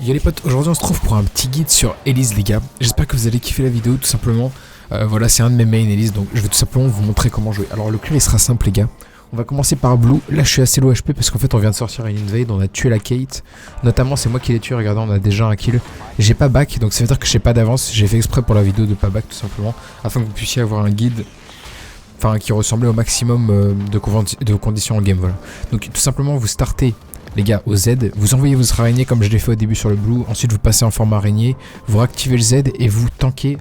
Yo les potes, aujourd'hui on se trouve pour un petit guide sur Elise les gars. J'espère que vous allez kiffer la vidéo tout simplement. Voilà, c'est un de mes mains Elise, donc je vais tout simplement vous montrer comment jouer. Alors le clear il sera simple les gars. On va commencer par Blue. Là je suis assez low HP parce qu'en fait on vient de sortir une invade, on a tué la Kate. Notamment c'est moi qui l'ai tué, regardez on a déjà un kill. J'ai pas back, donc ça veut dire que j'ai pas d'avance. J'ai fait exprès pour la vidéo de pas back tout simplement. Afin que vous puissiez avoir un guide qui ressemblait au maximum de conditions en game, voilà. Donc tout simplement vous startez les gars au Z, vous envoyez vos araignées comme je l'ai fait au début sur le blue, ensuite vous passez en format araignée, vous réactivez le Z et vous tankez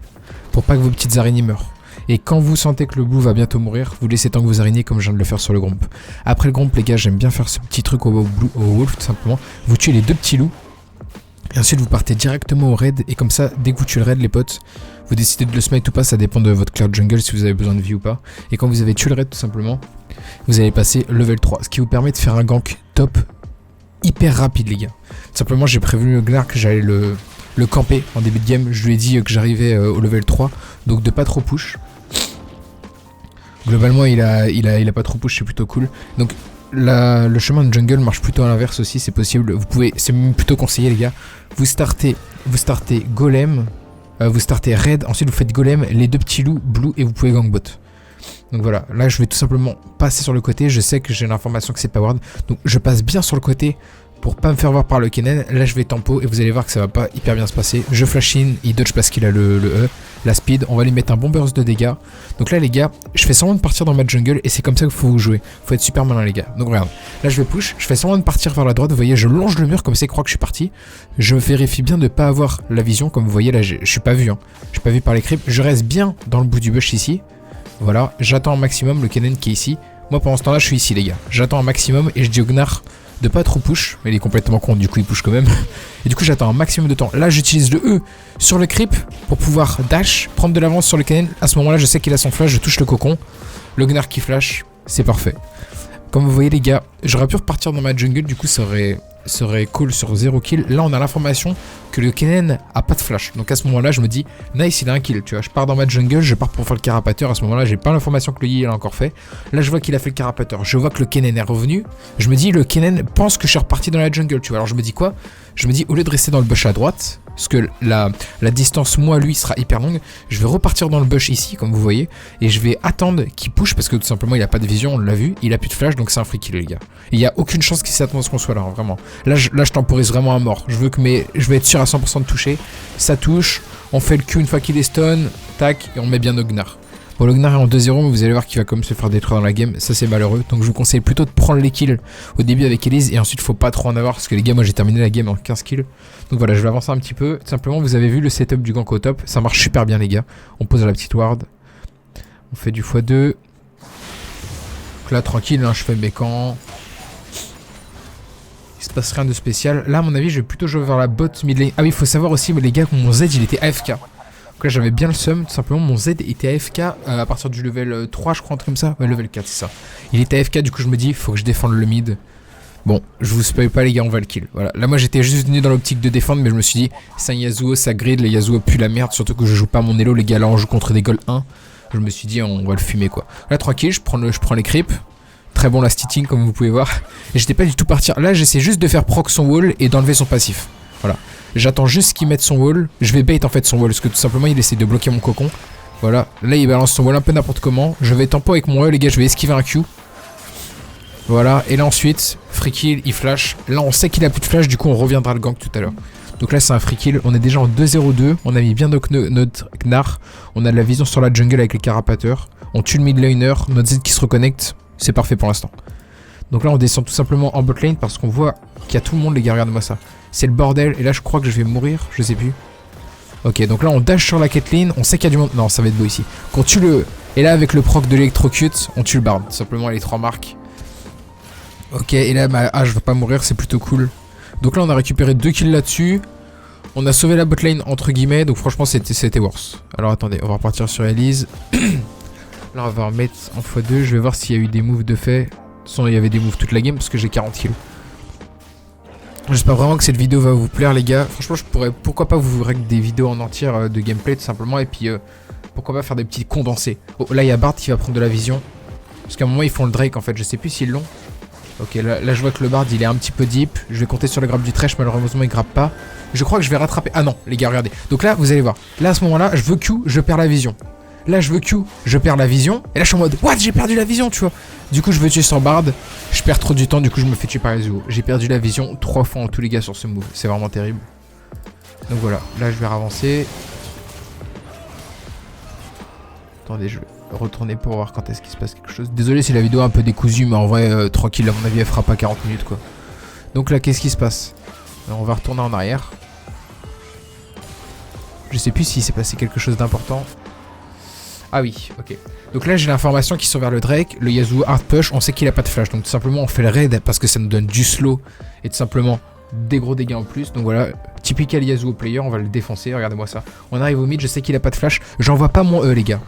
pour pas que vos petites araignées meurent. Et quand vous sentez que le blue va bientôt mourir, vous laissez tank vos araignées comme je viens de le faire sur le gromp. Après le gromp les gars, j'aime bien faire ce petit truc au wolf tout simplement, vous tuez les deux petits loups. Et ensuite vous partez directement au raid et comme ça dès que vous tuez le raid les potes, vous décidez de le smite ou pas, ça dépend de votre clear jungle si vous avez besoin de vie ou pas. Et quand vous avez tué le raid tout simplement, vous allez passer level 3, ce qui vous permet de faire un gank top hyper rapide les gars. Simplement j'ai prévenu le Gnar que j'allais le camper en début de game, je lui ai dit que j'arrivais au level 3, donc de pas trop push. Globalement il a pas trop push, c'est plutôt cool. Donc le chemin de jungle marche plutôt à l'inverse aussi, c'est possible, vous pouvez, c'est même plutôt conseillé les gars. Vous startez golem, vous startez raid, ensuite vous faites golem, les deux petits loups, blue et vous pouvez gank bot. Donc voilà, là je vais tout simplement passer sur le côté, je sais que j'ai l'information que c'est powered, donc je passe bien sur le côté pour pas me faire voir par le Kennen. Là je vais tempo et vous allez voir que ça va pas hyper bien se passer. Je flash in, il dodge parce qu'il a le E, la speed, on va lui mettre un bon burst de dégâts. Donc là les gars, je fais semblant de partir dans ma jungle et c'est comme ça qu'il faut jouer, faut être super malin les gars. Donc regarde, là je vais push, je fais semblant de partir vers la droite, vous voyez je longe le mur comme ça il croit que je suis parti. Je vérifie bien de pas avoir la vision, comme vous voyez là je suis pas vu, hein. Je suis pas vu par les creeps, je reste bien dans le bout du bush ici. Voilà, j'attends un maximum le Kennen qui est ici. Moi pendant ce temps là je suis ici les gars. J'attends un maximum et je dis au Gnar de pas trop push. Mais il est complètement con, du coup il push quand même. Et du coup j'attends un maximum de temps. Là j'utilise le E sur le creep pour pouvoir dash, prendre de l'avance sur le Kennen. À ce moment là je sais qu'il a son flash, je touche le cocon. Le Gnar qui flash, c'est parfait. Comme vous voyez les gars, j'aurais pu repartir dans ma jungle, du coup ça aurait cool sur 0 kill. Là on a l'information que le Kennen a pas de flash. Donc à ce moment là je me dis nice, il a un kill, tu vois. Je pars dans ma jungle, je pars pour faire le carapateur. À ce moment là j'ai pas l'information que le Yi il a encore fait. Là je vois qu'il a fait le carapateur, je vois que le Kennen est revenu. Je me dis le Kennen pense que je suis reparti dans la jungle, tu vois. Alors je me dis quoi? Je me dis au lieu de rester dans le bush à droite, parce que la distance moi lui sera hyper longue, je vais repartir dans le bush ici comme vous voyez et je vais attendre qu'il push parce que tout simplement il a pas de vision, on l'a vu, il a plus de flash donc c'est un free kill les gars. Il y a aucune chance qu'il s'attende à ce qu'on soit là, hein, vraiment. Là je temporise vraiment à mort. Je vais être sûr à 100% de toucher. Ça touche, on fait le Q une fois qu'il est stun, tac et on met bien nos Gnar. Bon le Gnar est en 2-0 mais vous allez voir qu'il va quand même se faire détruire dans la game, ça c'est malheureux. Donc je vous conseille plutôt de prendre les kills au début avec Elise et ensuite faut pas trop en avoir parce que les gars moi j'ai terminé la game en 15 kills. Donc voilà je vais avancer un petit peu, tout simplement vous avez vu le setup du gank au top, ça marche super bien les gars. On pose la petite ward, on fait du x2. Donc là tranquille hein, je fais mes camps. Il se passe rien de spécial. Là à mon avis je vais plutôt jouer vers la bot mid lane. Ah oui il faut savoir aussi les gars que mon Z il était AFK. Donc là j'avais bien le seum, tout simplement mon Z était AFK à partir du level 3 je crois, un truc comme ça. Ouais level 4 c'est ça. Il était AFK du coup je me dis faut que je défende le mid. Bon je vous spoil pas les gars, on va le kill. Voilà. Là moi j'étais juste venu dans l'optique de défendre mais je me suis dit c'est un Yasuo, ça grid, les Yasuo puent la merde. Surtout que je joue pas mon elo les gars, là on joue contre des gold 1. Je me suis dit on va le fumer quoi. Là tranquille je prends les creeps. Très bon last hitting comme vous pouvez voir. Et j'étais pas du tout partir. Là j'essaie juste de faire proc son wall et d'enlever son passif. Voilà. J'attends juste qu'il mette son wall. Je vais bait en fait son wall parce que tout simplement il essaie de bloquer mon cocon. Voilà. Là il balance son wall un peu n'importe comment. Je vais tempo avec mon wall les gars. Je vais esquiver un Q. Voilà. Et là ensuite free kill, il flash. Là on sait qu'il a plus de flash. Du coup on reviendra le gank tout à l'heure. Donc là c'est un free kill. On est déjà en 2-0-2. On a mis bien notre Gnar. On a de la vision sur la jungle avec les carapateurs. On tue le mid laner. Notre Z qui se reconnecte. C'est parfait pour l'instant. Donc là on descend tout simplement en bot lane parce qu'on voit qu'il y a tout le monde les gars, regardez-moi ça. C'est le bordel et là je crois que je vais mourir, je sais plus. Ok donc là on dash sur la Caitlyn, on sait qu'il y a du monde. Non ça va être beau ici. Qu'on tue le... Et là avec le proc de l'électrocute, on tue le barbe. Tout simplement les 3 marques. Ok et là je vais pas mourir, c'est plutôt cool. Donc là on a récupéré 2 kills là-dessus. On a sauvé la bot lane entre guillemets, donc franchement c'était worse. Alors attendez, on va repartir sur Elise. Là on va remettre en x2, je vais voir s'il y a eu des moves de fait. De toute façon il y avait des moves toute la game parce que j'ai 40 kills. J'espère vraiment que cette vidéo va vous plaire les gars. Franchement je pourrais pourquoi pas vous règle des vidéos en entière de gameplay tout simplement. Et puis pourquoi pas faire des petits condensés. Oh là il y a Bard qui va prendre de la vision. Parce qu'à un moment ils font le Drake en fait, je sais plus s'ils l'ont. Ok, là je vois que le bard il est un petit peu deep. Je vais compter sur le grab du Thresh, malheureusement il grappe pas. Je crois que je vais rattraper. Ah non, les gars, regardez. Donc là, vous allez voir. Là, à ce moment-là, je veux Q, je perds la vision. Là, je veux Q, je perds la vision. Et là, je suis en mode, what, j'ai perdu la vision, tu vois. Du coup, je veux tuer sur bard. Je perds trop du temps, du coup, je me fais tuer par Yasuo. J'ai perdu la vision 3 fois en tous les gars sur ce move. C'est vraiment terrible. Donc voilà, là, je vais avancer. Attendez, je vais retourner pour voir quand est-ce qu'il se passe quelque chose. Désolé si la vidéo est un peu décousue, mais en vrai, tranquille, à mon avis, elle fera pas 40 minutes, quoi. Donc là, qu'est-ce qui se passe? Alors, on va retourner en arrière. Je sais plus s'il s'est passé quelque chose d'important. Ah oui, ok. Donc là, j'ai l'information qui sont vers le Drake. Le Yasuo hard push, on sait qu'il a pas de flash. Donc tout simplement, on fait le raid parce que ça nous donne du slow. Et tout simplement, des gros dégâts en plus. Donc voilà, typical Yasuo player, on va le défoncer. Regardez-moi ça. On arrive au mid, je sais qu'il a pas de flash. J'envoie pas mon E, les gars.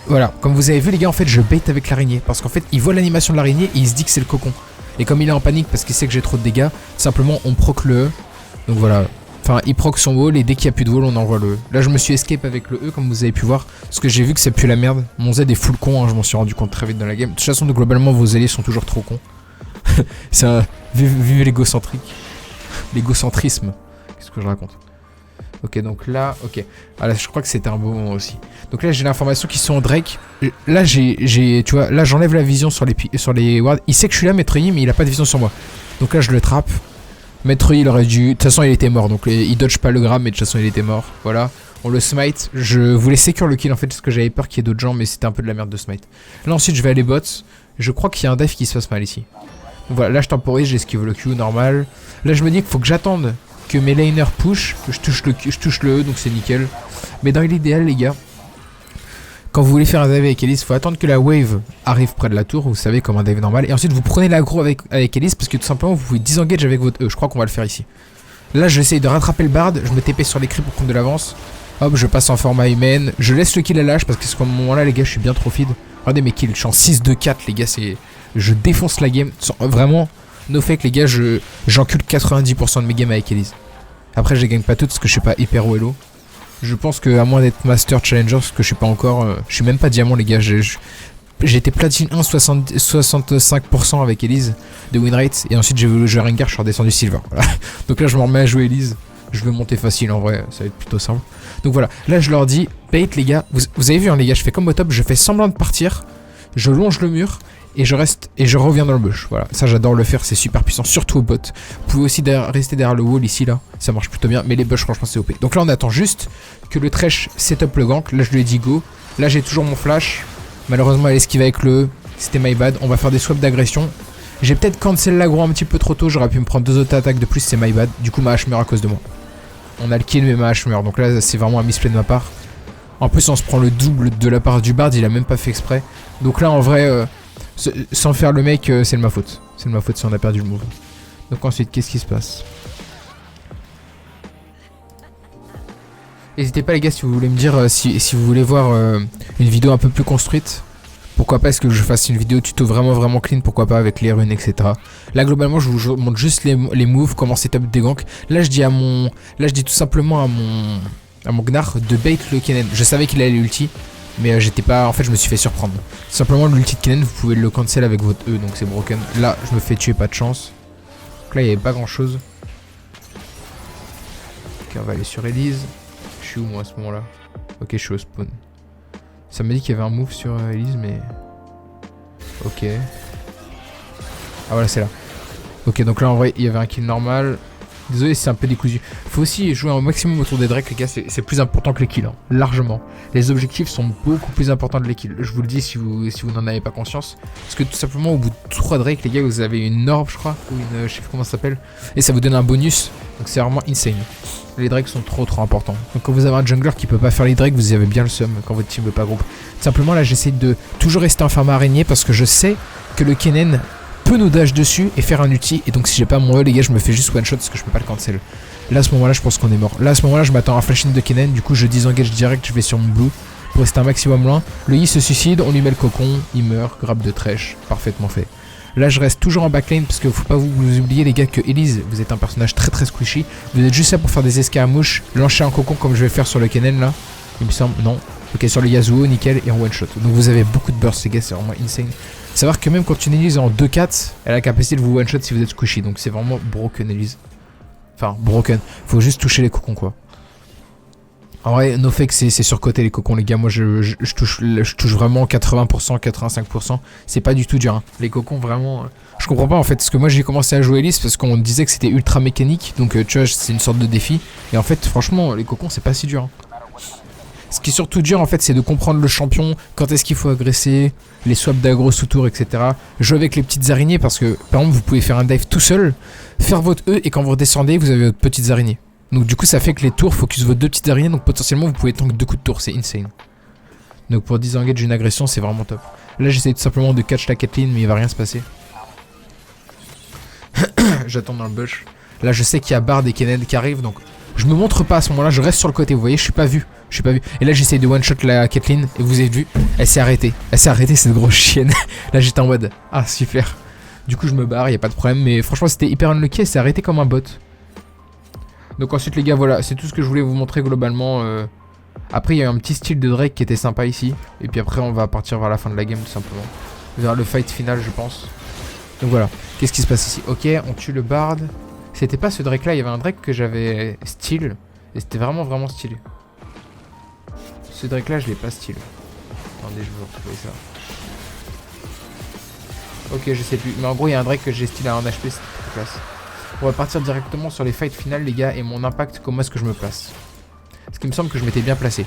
Voilà, comme vous avez vu, les gars, en fait, je bait avec l'araignée. Parce qu'en fait, il voit l'animation de l'araignée et il se dit que c'est le cocon. Et comme il est en panique parce qu'il sait que j'ai trop de dégâts, simplement, on proc le E. Donc voilà. Enfin, il proc son wall et dès qu'il n'y a plus de wall, on envoie le E. Là, je me suis escape avec le E, comme vous avez pu voir. Parce que j'ai vu que c'est plus la merde. Mon Z est full con, hein, je m'en suis rendu compte très vite dans la game. De toute façon, globalement, vos alliés sont toujours trop cons. C'est un... Vive l'égocentrique. L'égocentrisme. Qu'est-ce que je raconte? Ok, donc là, ok. Ah là, je crois que c'était un beau moment aussi. Donc là, j'ai l'information qu'ils sont en Drake. Là, tu vois, là, j'enlève la vision sur les wards. Il sait que je suis là, Maître Yi, mais il a pas de vision sur moi. Donc là, je le trappe. Maître Yi, il aurait dû... De toute façon, il était mort. Donc il dodge pas le grab, mais de toute façon, il était mort. Voilà. On le smite. Je voulais secure le kill, en fait, parce que j'avais peur qu'il y ait d'autres gens, mais c'était un peu de la merde de smite. Là, ensuite, je vais aller bot. Je crois qu'il y a un dive qui se passe mal ici. Donc voilà, là, je temporise, j'esquive le Q, normal. Là, je me dis qu'il faut que j'attende que mes laners push, que je touche le E, donc c'est nickel. Mais dans l'idéal, les gars, quand vous voulez faire un dive avec Elise, il faut attendre que la wave arrive près de la tour, vous savez, comme un dive normal. Et ensuite, vous prenez l'aggro avec Elise, parce que tout simplement, vous pouvez disengage avec votre E. Je crois qu'on va le faire ici. Là, je vais essayer de rattraper le bard, je me TP sur les creeps pour prendre de l'avance. Hop, je passe en format humaine. Je laisse le kill à l'âge, parce que à ce moment-là, les gars, je suis bien trop feed. Regardez mes kills, je suis en 6-2-4, les gars, c'est... Je défonce la game. Vraiment, no fake, les gars, j'encule 90% de mes games avec Elise. Après, je les gagne pas toutes parce que je suis pas hyper haut elo. Je pense que, à moins d'être Master Challenger, ce que je suis pas encore, je suis même pas diamant, les gars. J'ai été platine 1, 65% avec Elise de win rate. Et ensuite, j'ai voulu jouer Rengar, je suis redescendu Silver. Voilà. Donc là, je me remets à jouer Elise. Je vais monter facile en vrai, ça va être plutôt simple. Donc voilà, là, je leur dis, bait, les gars. Vous avez vu, hein, les gars, je fais comme au top, je fais semblant de partir. Je longe le mur. Et je reste et je reviens dans le bush. Voilà, ça j'adore le faire, c'est super puissant, surtout au bot. Vous pouvez aussi rester derrière le wall ici là, ça marche plutôt bien. Mais les bush franchement c'est OP. Donc là on attend juste que le Thresh setup le gank. Là je lui ai dit go. Là j'ai toujours mon flash. Malheureusement elle esquive avec le E. C'était my bad. On va faire des swaps d'agression. J'ai peut-être cancel l'aggro un petit peu trop tôt. J'aurais pu me prendre 2 auto attaques de plus, c'est my bad. Du coup ma hache meurt à cause de moi. On a le kill mais ma hache meurt. Donc là c'est vraiment un misplay de ma part. En plus on se prend le double de la part du bard, il a même pas fait exprès. Donc là en vrai... sans faire le mec, c'est de ma faute. C'est de ma faute si on a perdu le move. Donc ensuite, qu'est-ce qui se passe? N'hésitez pas les gars si vous voulez me dire si vous voulez voir une vidéo un peu plus construite. Pourquoi pas est-ce que je fasse une vidéo tuto vraiment clean, pourquoi pas avec les runes, etc. Là globalement je vous montre juste les moves, comment setup des ganks. Là je dis tout simplement à mon Gnar de bait le Kennen. Je savais qu'il allait ulti. Mais j'étais pas... En fait je me suis fait surprendre. Simplement l'ulti de Kennen vous pouvez le cancel avec votre E. Donc c'est broken. Là je me fais tuer, pas de chance. Donc là il n'y avait pas grand chose. Ok on va aller sur Elise. Je suis où moi à ce moment là? Ok je suis au spawn. Ça m'a dit qu'il y avait un move sur Elise mais... Ok. Ah voilà c'est là. Ok donc là en vrai il y avait un kill normal. Désolé si c'est un peu décousu. Faut aussi jouer un maximum autour des Drake les gars, c'est plus important que les kills, hein, largement. Les objectifs sont beaucoup plus importants que les kills. Je vous le dis si vous n'en avez pas conscience. Parce que tout simplement au bout de 3 Drake les gars vous avez une orbe je crois. Ou une... je sais plus comment ça s'appelle. Et ça vous donne un bonus. Donc c'est vraiment insane. Les Drakes sont trop importants. Donc quand vous avez un jungler qui peut pas faire les Drakes, vous avez bien le seum quand votre team veut pas groupe. Simplement là j'essaie de toujours rester en format araignée parce que je sais que le Kennen peut nous dash dessus et faire un ulti. Et donc si j'ai pas mon E les gars je me fais juste one shot parce que je peux pas le cancel. Là à ce moment là je pense qu'on est mort. Là à ce moment là je m'attends à un flash in de Kennen. Du coup je disengage direct, je vais sur mon blue pour rester un maximum loin. Le I se suicide, on lui met le cocon, il meurt, grab de Thresh, parfaitement fait. Là je reste toujours en backline parce que faut pas vous oublier les gars que Elise vous êtes un personnage très squishy. Vous êtes juste là pour faire des escaramouches, lancer un cocon comme je vais faire sur le Kennen là. Il me semble, non. Ok sur le Yasuo, nickel et en one shot. Donc vous avez beaucoup de burst les gars, c'est vraiment insane. Savoir que même quand une Elise est en 2-4, elle a la capacité de vous one-shot si vous êtes squishy. Donc c'est vraiment broken Elise. Enfin, broken. Faut juste toucher les cocons, quoi. En vrai, no fake, c'est surcoté les cocons, les gars. Moi, je touche vraiment 80%, 85%. C'est pas du tout dur, hein. Les cocons, vraiment... Je comprends pas, en fait. Parce que moi, j'ai commencé à jouer Elise parce qu'on disait que c'était ultra mécanique. Donc, tu vois, c'est une sorte de défi. Et en fait, franchement, les cocons, c'est pas si dur, hein. Ce qui est surtout dur, en fait, c'est de comprendre le champion, quand est-ce qu'il faut agresser, les swaps d'aggro sous tour, etc. Jouer avec les petites araignées parce que, par exemple, vous pouvez faire un dive tout seul, faire votre E et quand vous redescendez, vous avez votre petites araignées. Donc du coup ça fait que les tours focus vos 2 petites araignées, donc potentiellement vous pouvez tank 2 coups de tour, c'est insane. Donc pour disengage une agression c'est vraiment top. Là j'essaie tout simplement de catch la Caitlyn mais il va rien se passer. J'attends dans le bush. Là je sais qu'il y a Bard et Kenneth qui arrivent donc je me montre pas à ce moment là, je reste sur le côté, vous voyez je suis pas vu. Et là j'essaie de one shot la Caitlyn et vous avez vu, elle s'est arrêtée. Elle s'est arrêtée cette grosse chienne. Là j'étais en mode ah super. Du coup je me barre, y a pas de problème mais franchement c'était hyper unlucky, elle s'est arrêtée comme un bot. Donc ensuite les gars voilà, c'est tout ce que je voulais vous montrer globalement. Après il y a eu un petit style de Drake qui était sympa ici. Et puis après on va partir vers la fin de la game tout simplement. Vers le fight final je pense. Donc voilà, qu'est-ce qui se passe ici? Ok, on tue le Bard. C'était pas ce Drake là, il y avait un Drake que j'avais style. Et c'était vraiment stylé. Ce Drake là je l'ai pas style. Attendez je vais vous retrouver ça. Ok je sais plus, mais en gros il y a un Drake que j'ai style à 1 HP, c'était très classe. On va partir directement sur les fights finales les gars et mon impact, comment est-ce que je me place. Parce qu'il me semble que je m'étais bien placé.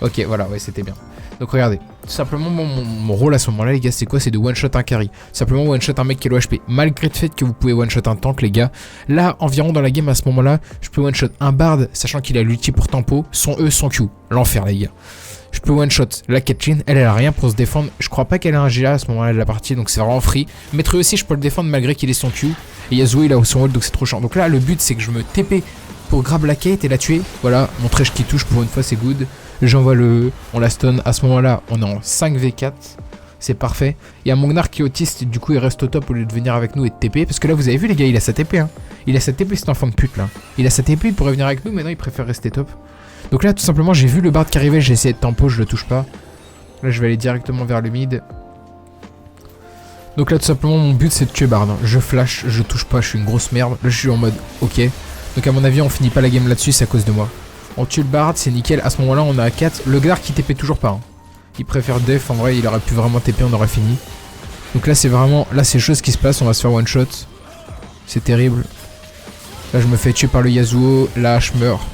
Ok voilà ouais c'était bien. Donc regardez, tout simplement mon rôle à ce moment là les gars c'est quoi? C'est de one shot un carry. Simplement one shot un mec qui est low HP. Malgré le fait que vous pouvez one shot un tank les gars. Là environ dans la game à ce moment là je peux one shot un Bard sachant qu'il a l'ulti pour tempo, son E, son Q. L'enfer les gars. Je peux one shot la Caitlyn, elle a rien pour se défendre. Je crois pas qu'elle a un GA à ce moment là de la partie donc c'est vraiment free. Maître aussi je peux le défendre malgré qu'il ait son Q. Et Yasuo il a son ult donc c'est trop chiant. Donc là le but c'est que je me TP pour grab la Kate et la tuer. Voilà, mon trèche qui touche pour une fois c'est good. J'envoie le... on la stun. À ce moment là on est en 5v4. C'est parfait. Il y a mon Gnar qui est autiste du coup il reste au top au lieu de venir avec nous et de TP. Parce que là vous avez vu les gars il a sa TP hein. Il a sa TP cet enfant de pute là. Il a sa TP il pourrait venir avec nous mais non il préfère rester top. Donc là tout simplement j'ai vu le Bard qui arrivait. J'ai essayé de tempo je le touche pas. Là je vais aller directement vers le mid. Donc là tout simplement mon but c'est de tuer Bard, hein. Je flash, je touche pas, je suis une grosse merde. Là je suis en mode ok. Donc à mon avis on finit pas la game là-dessus, c'est à cause de moi. On tue le Bard, c'est nickel. À ce moment là on a 4. Le Glar qui TP toujours pas hein. Il préfère def, en vrai il aurait pu vraiment TP, on aurait fini. Donc là c'est vraiment, là c'est chose qui se passe, on va se faire one shot. C'est terrible. Là je me fais tuer par le Yasuo, là je meurs.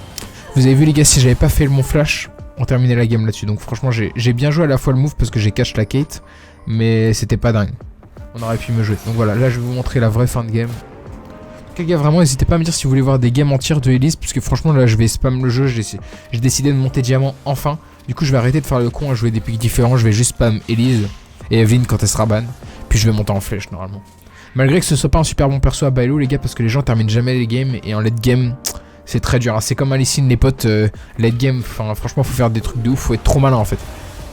Vous avez vu les gars si j'avais pas fait mon flash, on terminait la game là-dessus. Donc franchement j'ai bien joué à la fois le move parce que j'ai catch la Kate. Mais c'était pas dingue. On aurait pu me jouer. Donc voilà, là je vais vous montrer la vraie fin de game. Donc les gars, vraiment n'hésitez pas à me dire si vous voulez voir des games entières de Elise. Parce que franchement là je vais spam le jeu. J'ai décidé de monter diamant enfin. Du coup je vais arrêter de faire le con à jouer des pics différents. Je vais juste spam Elise et Evelyn quand elle sera ban. Puis je vais monter en flèche normalement. Malgré que ce soit pas un super bon perso à Bailo les gars. Parce que les gens terminent jamais les games. Et en late game c'est très dur hein. C'est comme Alicine les potes late game. Enfin franchement faut faire des trucs de ouf. Faut être trop malin en fait.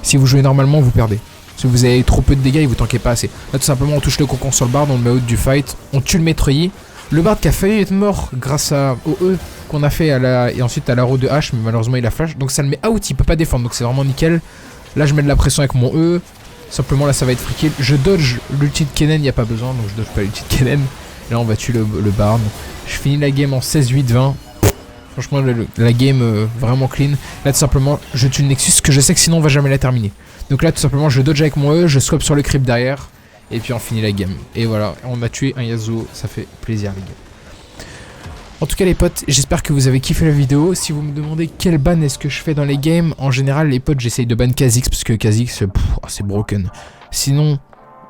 Si vous jouez normalement vous perdez. Si vous avez trop peu de dégâts et vous tankez pas assez. Là tout simplement on touche le cocon sur le Bard, on le met out du fight, on tue le Maître Yi. Le Bard qui a failli être mort grâce au E qu'on a fait à la... et ensuite à l'arrow de H, mais malheureusement il a flash. Donc ça le met out, il peut pas défendre, donc c'est vraiment nickel. Là je mets de la pression avec mon E. Simplement là ça va être free kill. Je dodge l'ulti de Kennen, il n'y a pas besoin, donc je dodge pas l'ulti de Kennen. Là on va tuer le Bard. Je finis la game en 16-8-20. Franchement la game vraiment clean. Là tout simplement je tue le Nexus que je sais que sinon on va jamais la terminer. Donc là tout simplement je dodge avec mon E, je swap sur le creep derrière. Et puis on finit la game. Et voilà, on a tué un Yasuo, ça fait plaisir les gars. En tout cas les potes, j'espère que vous avez kiffé la vidéo. Si vous me demandez quel ban est-ce que je fais dans les games, en général les potes j'essaye de ban Kha'Zix parce que Kha'Zix c'est broken. Sinon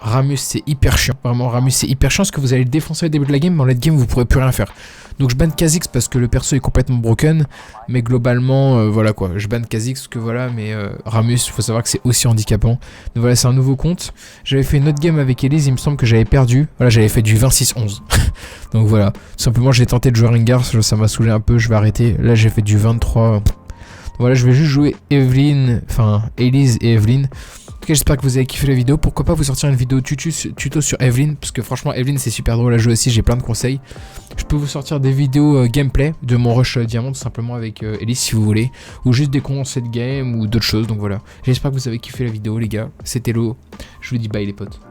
Rammus c'est hyper chiant, vraiment Rammus c'est hyper chiant parce que vous allez le défoncer au début de la game mais en late game vous pourrez plus rien faire. Donc je ban Kha'Zix parce que le perso est complètement broken. Mais globalement voilà quoi, je ban Kha'Zix parce que voilà. Mais Rammus faut savoir que c'est aussi handicapant. Donc voilà c'est un nouveau compte. J'avais fait une autre game avec Elise, il me semble que j'avais perdu. Voilà j'avais fait du 26-11. Donc voilà, tout simplement j'ai tenté de jouer Rengar, ça m'a saoulé un peu, je vais arrêter. Là j'ai fait du 23. Voilà je vais juste jouer Evelyn, enfin Elise et Evelyn. En tout cas j'espère que vous avez kiffé la vidéo. Pourquoi pas vous sortir une vidéo tuto sur Evelyn. Parce que franchement Evelyn c'est super drôle à jouer aussi. J'ai plein de conseils. Je peux vous sortir des vidéos gameplay de mon rush diamant tout simplement avec Elise si vous voulez. Ou juste des conseils de game ou d'autres choses. Donc voilà. J'espère que vous avez kiffé la vidéo les gars. C'était Lo. Je vous dis bye les potes.